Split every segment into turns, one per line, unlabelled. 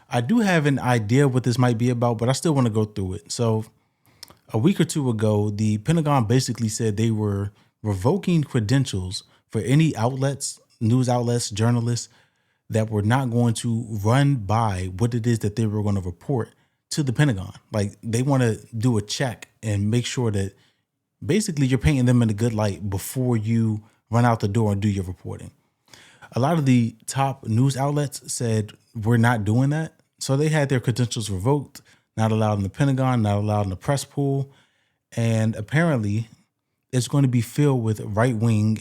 I do have an idea what this might be about, but I still want to go through it. So, a week or two ago, the Pentagon basically said they were revoking credentials for any outlets, news outlets, journalists that were not going to run by what it is that they were going to report to the Pentagon. Like they want to do a check and make sure that basically you're painting them in a good light before you run out the door and do your reporting. A lot of the top news outlets said we're not doing that. So they had their credentials revoked, not allowed in the Pentagon, not allowed in the press pool. And apparently it's going to be filled with right wing,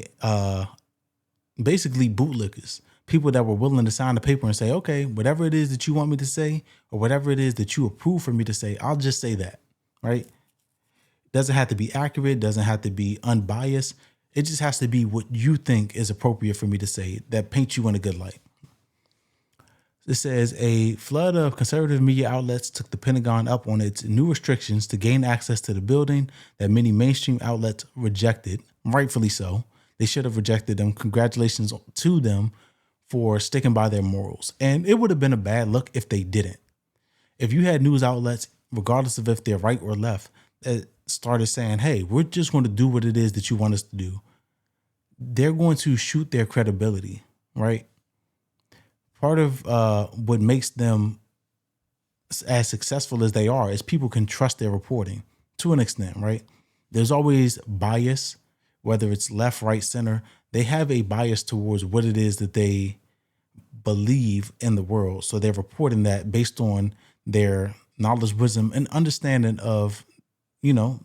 basically bootlickers, people that were willing to sign the paper and say, okay, whatever it is that you want me to say, or whatever it is that you approve for me to say, I'll just say that, right? Doesn't have to be accurate, doesn't have to be unbiased. It just has to be what you think is appropriate for me to say that paints you in a good light. It says a flood of conservative media outlets took the Pentagon up on its new restrictions to gain access to the building that many mainstream outlets rejected, rightfully so. They should have rejected them. Congratulations to them for sticking by their morals. And it would have been a bad look if they didn't. If you had news outlets, regardless of if they're right or left, that started saying, hey, we're just going to do what it is that you want us to do, they're going to shoot their credibility, right? Part of what makes them as successful as they are is people can trust their reporting to an extent, right? There's always bias, whether it's left, right, center. They have a bias towards what it is that they believe in the world. So they're reporting that based on their knowledge, wisdom, and understanding of,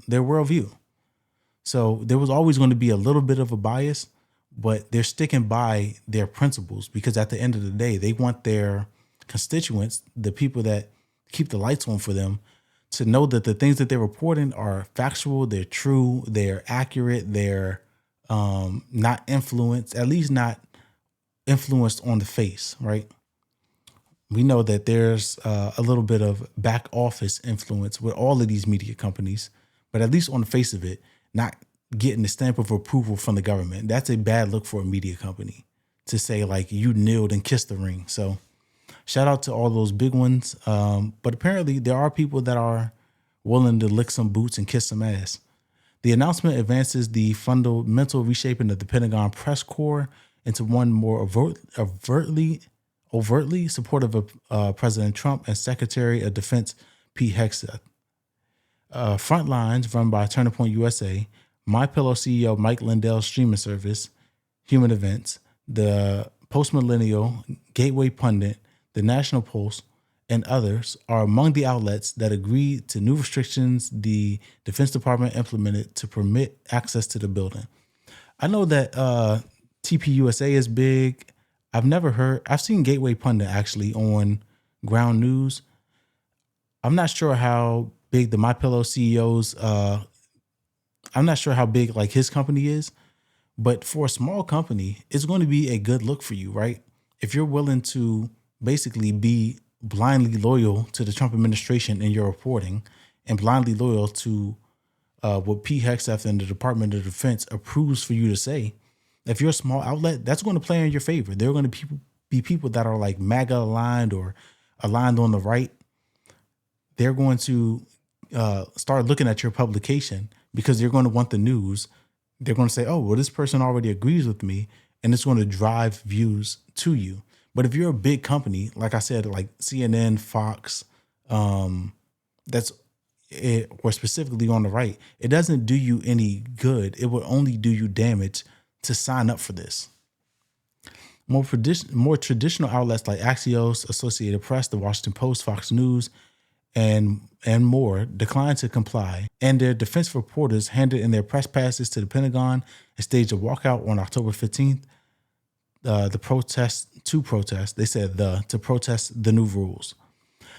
their worldview. So there was always going to be a little bit of a bias, but they're sticking by their principles because at the end of the day, they want their constituents, the people that keep the lights on for them, to know that the things that they're reporting are factual, they're true, they're accurate, they're not influenced, at least not influenced on the face, right? We know that there's a little bit of back office influence with all of these media companies, but at least on the face of it, not getting the stamp of approval from the government. That's a bad look for a media company to say like you kneeled and kissed the ring. So shout out to all those big ones. But apparently there are people that are willing to lick some boots and kiss some ass. The announcement advances the fundamental reshaping of the Pentagon press corps into one more overtly supportive of President Trump and Secretary of Defense Pete Hegseth. Frontlines, run by Turning Point USA, MyPillow CEO Mike Lindell's streaming service, Human Events, the Post-Millennial, Gateway Pundit, the National Post, and others are among the outlets that agreed to new restrictions the Defense Department implemented to permit access to the building. I know that TPUSA is big. I've seen Gateway Pundit actually on Ground News. I'm not sure how big the MyPillow CEO's, I'm not sure how big like his company is, but for a small company, it's going to be a good look for you, right? If you're willing to basically be blindly loyal to the Trump administration in your reporting and blindly loyal to what Pete Hegseth and the Department of Defense approves for you to say, if you're a small outlet, that's going to play in your favor. There are going to be people that are like MAGA aligned or aligned on the right. They're going to start looking at your publication because they're going to want the news. They're going to say, oh, well, this person already agrees with me, and it's going to drive views to you. But if you're a big company, like I said, like CNN, Fox, that's it, or specifically on the right, it doesn't do you any good. It will only do you damage to sign up for this. More traditional outlets like Axios, Associated Press, The Washington Post, Fox News, and more declined to comply, and their defense reporters handed in their press passes to the Pentagon and staged a walkout on October 15th. To protest the new rules.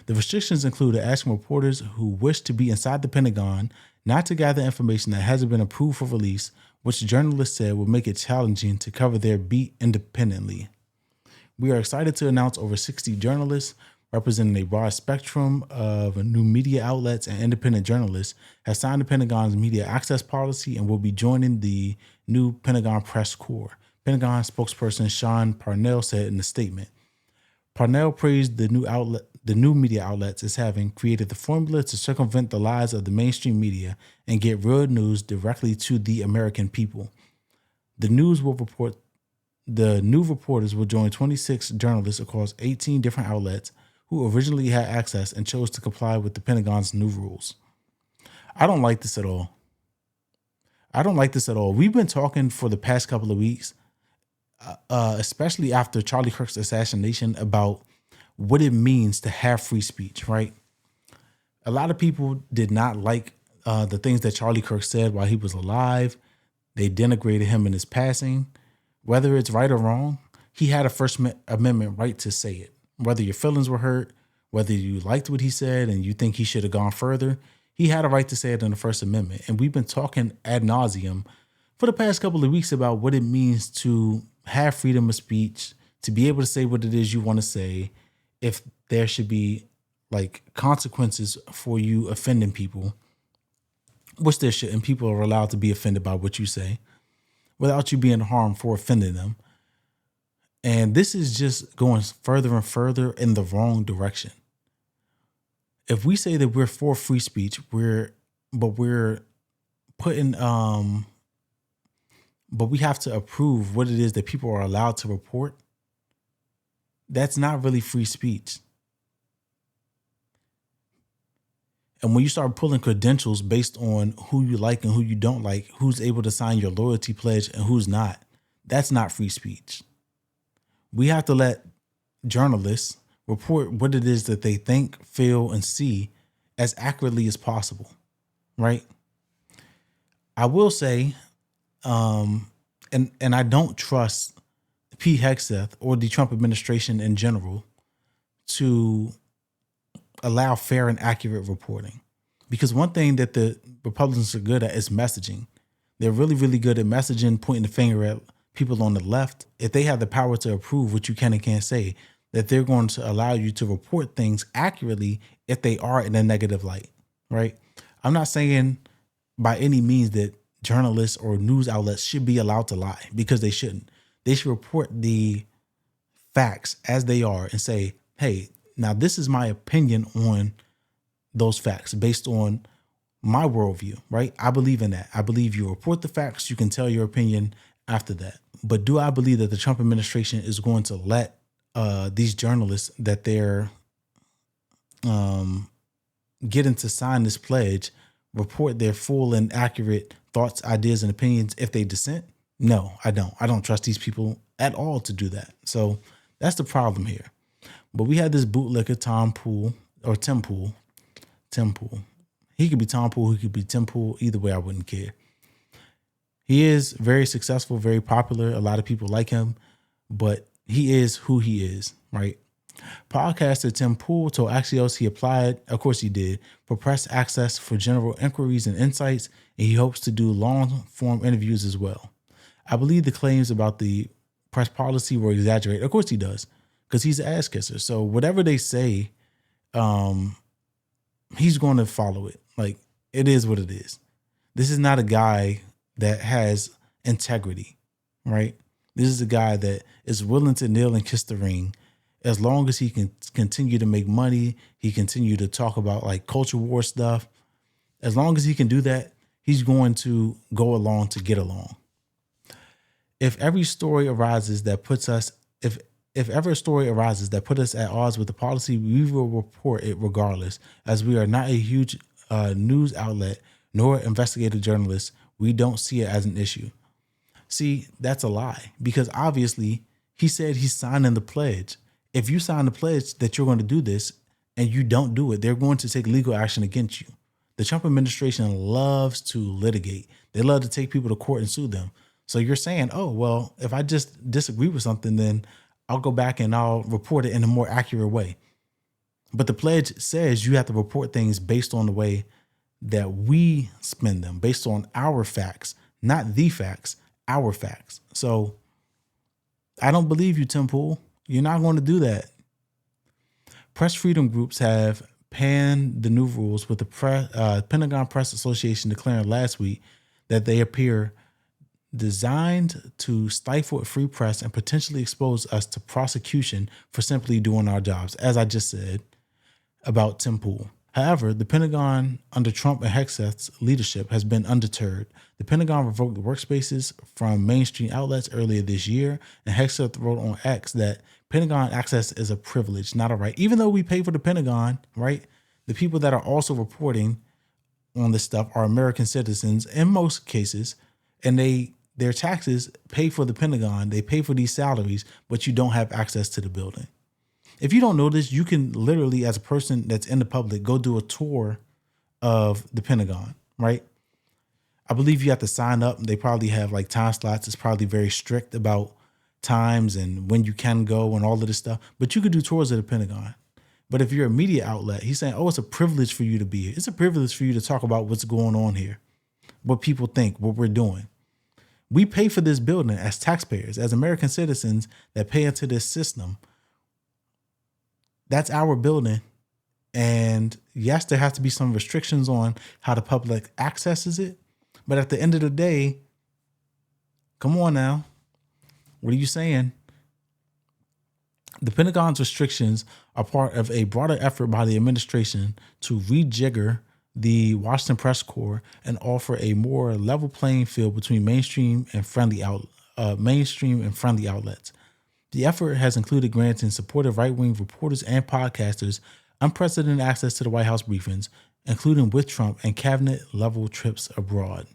The restrictions included asking reporters who wish to be inside the Pentagon not to gather information that hasn't been approved for release, which journalists said would make it challenging to cover their beat independently. We are excited to announce over 60 journalists representing a broad spectrum of new media outlets and independent journalists have signed the Pentagon's media access policy and will be joining the new Pentagon press corps. Pentagon spokesperson Sean Parnell said in a statement. Parnell praised the new the new media outlets as having created the formula to circumvent the lies of the mainstream media and get real news directly to the American people. The new reporters will join 26 journalists across 18 different outlets who originally had access and chose to comply with the Pentagon's new rules. I don't like this at all. We've been talking for the past couple of weeks, especially after Charlie Kirk's assassination, about what it means to have free speech, right? A lot of people did not like the things that Charlie Kirk said while he was alive. They denigrated him in his passing. Whether it's right or wrong, he had a First Amendment right to say it. Whether your feelings were hurt, whether you liked what he said and you think he should have gone further, he had a right to say it in the First Amendment. And we've been talking ad nauseum for the past couple of weeks about what it means to have freedom of speech, to be able to say what it is you want to say, if there should be like consequences for you offending people, which there shouldn't. People are allowed to be offended by what you say without you being harmed for offending them. And this is just going further and further in the wrong direction. If we say that we're for free speech, but we have to approve what it is that people are allowed to report, that's not really free speech. And when you start pulling credentials based on who you like and who you don't like, who's able to sign your loyalty pledge and who's not, that's not free speech. We have to let journalists report what it is that they think, feel, and see as accurately as possible, right? I will say, and I don't trust Pete Hegseth or the Trump administration in general to allow fair and accurate reporting. Because one thing that the Republicans are good at is messaging. They're really, really good at messaging, pointing the finger at people on the left. If they have the power to approve what you can and can't say, that they're going to allow you to report things accurately if they are in a negative light, right? I'm not saying by any means that journalists or news outlets should be allowed to lie, because they shouldn't. They should report the facts as they are and say, hey, now this is my opinion on those facts based on my worldview, right? I believe in that. I believe you report the facts, you can tell your opinion after that. But do I believe that the Trump administration is going to let these journalists that they're getting to sign this pledge report their full and accurate thoughts, ideas, and opinions if they dissent? No, I don't. I don't trust these people at all to do that. So that's the problem here. But we had this bootlicker, Tim Pool. He could be Tom Pool, he could be Tim Pool. Either way, I wouldn't care. He is very successful, very popular. A lot of people like him, but he is who he is, right? Podcaster Tim Pool told Axios he applied, of course he did, for press access for general inquiries and insights, and he hopes to do long-form interviews as well. I believe the claims about the press policy were exaggerated. Of course he does, because he's an ass kisser. So whatever they say, he's going to follow it. Like, it is what it is. This is not a guy that has integrity, right? This is a guy that is willing to kneel and kiss the ring as long as he can continue to make money. He continue to talk about like culture war stuff. As long as he can do that, he's going to go along to get along. If ever a story arises that puts us at odds with the policy, we will report it regardless, as we are not a huge news outlet nor investigative journalists. We don't see it as an issue. See, that's a lie, because obviously he said he's signing the pledge. If you sign the pledge that you're going to do this and you don't do it, they're going to take legal action against you. The Trump administration loves to litigate. They love to take people to court and sue them. So you're saying, oh, well, if I just disagree with something, then I'll go back and I'll report it in a more accurate way. But the pledge says you have to report things based on the way that we spin them, based on our facts, not the facts, our facts. So I don't believe you, Tim Pool. You're not going to do that. Press freedom groups have panned the new rules, with the Pentagon Press Association declaring last week that they appear designed to stifle a free press and potentially expose us to prosecution for simply doing our jobs. As I just said, about Tim Pool. However, the Pentagon under Trump and Hegseth's leadership has been undeterred. The Pentagon revoked the workspaces from mainstream outlets earlier this year, and Hegseth wrote on X that Pentagon access is a privilege, not a right. Even though we pay for the Pentagon, right? The people that are also reporting on this stuff are American citizens in most cases, and their taxes pay for the Pentagon. They pay for these salaries, but you don't have access to the building. If you don't know this, you can literally, as a person that's in the public, go do a tour of the Pentagon, right? I believe you have to sign up. They probably have like time slots. It's probably very strict about times and when you can go and all of this stuff. But you could do tours of the Pentagon. But if you're a media outlet, he's saying, oh, it's a privilege for you to be here. It's a privilege for you to talk about what's going on here, what people think, what we're doing. We pay for this building as taxpayers, as American citizens that pay into this system. That's our building. And yes, there has to be some restrictions on how the public accesses it. But at the end of the day, come on now. What are you saying? The Pentagon's restrictions are part of a broader effort by the administration to rejigger the Washington press corps and offer a more level playing field between mainstream and friendly outlets. The effort has included granting supportive right-wing reporters and podcasters unprecedented access to the White House briefings, including with Trump and cabinet-level trips abroad.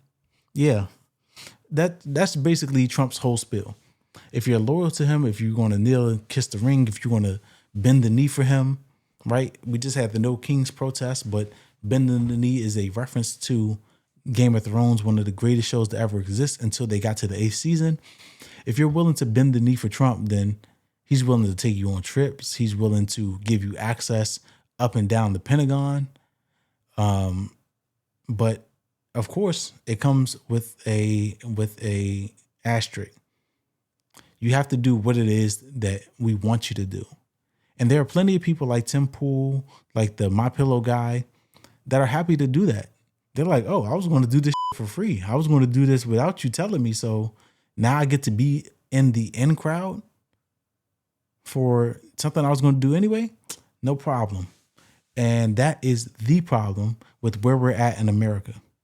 Yeah, that's basically Trump's whole spiel. If you're loyal to him, if you're going to kneel and kiss the ring, if you're going to bend the knee for him, right? We just had the No Kings protest, but bending the knee is a reference to Game of Thrones, one of the greatest shows to ever exist until they got to the 8th season. If you're willing to bend the knee for Trump, then he's willing to take you on trips. He's willing to give you access up and down the Pentagon. But of course, it comes with a asterisk. You have to do what it is that we want you to do. And there are plenty of people like Tim Pool, like the My Pillow guy, that are happy to do that. They're like, oh, I was going to do this for free. I was going to do this without you telling me. So now I get to be in the in crowd for something I was going to do anyway. No problem. And that is the problem with where we're at in America.